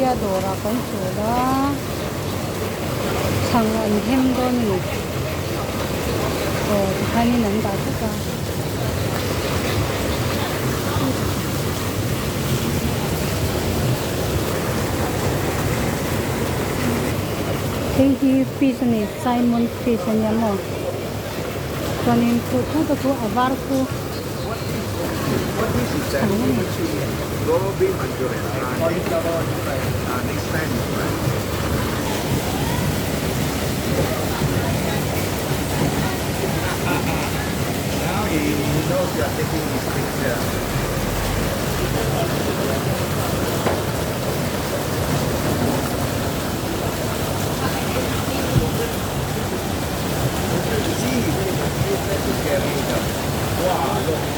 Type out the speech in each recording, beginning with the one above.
India dora kan chula sang an hem don ni hani nan da ka hi fish ni Simon fish ni mo kanin ku to avar ku What is it? Gobi Manchurian. Next time. Now he knows you are taking his picture. See, you have to carry it up. Wow, look.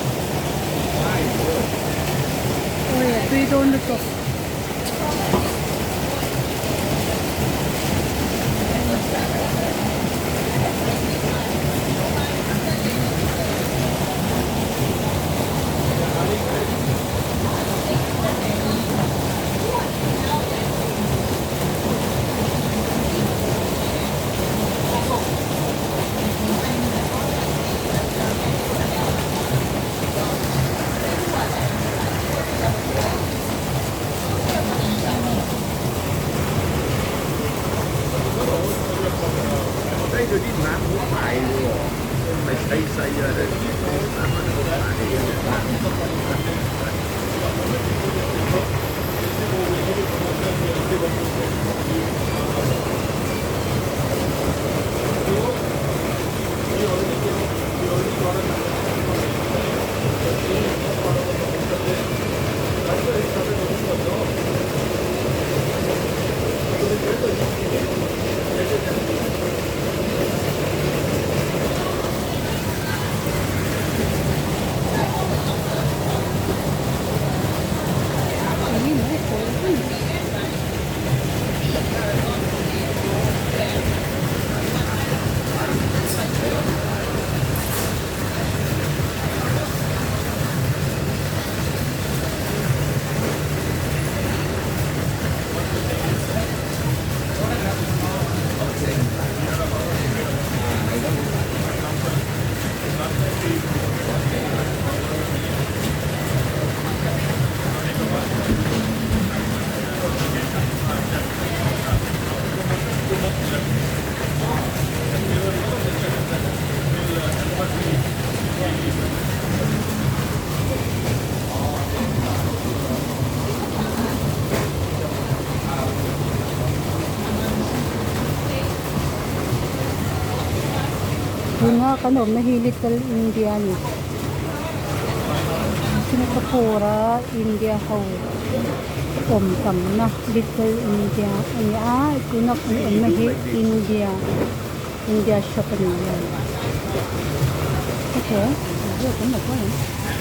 oh yeah 3 don to bunga kanom na Little India ni Singapore India ho om tam na Little India ani kunak na India shop ni okay 这怎么办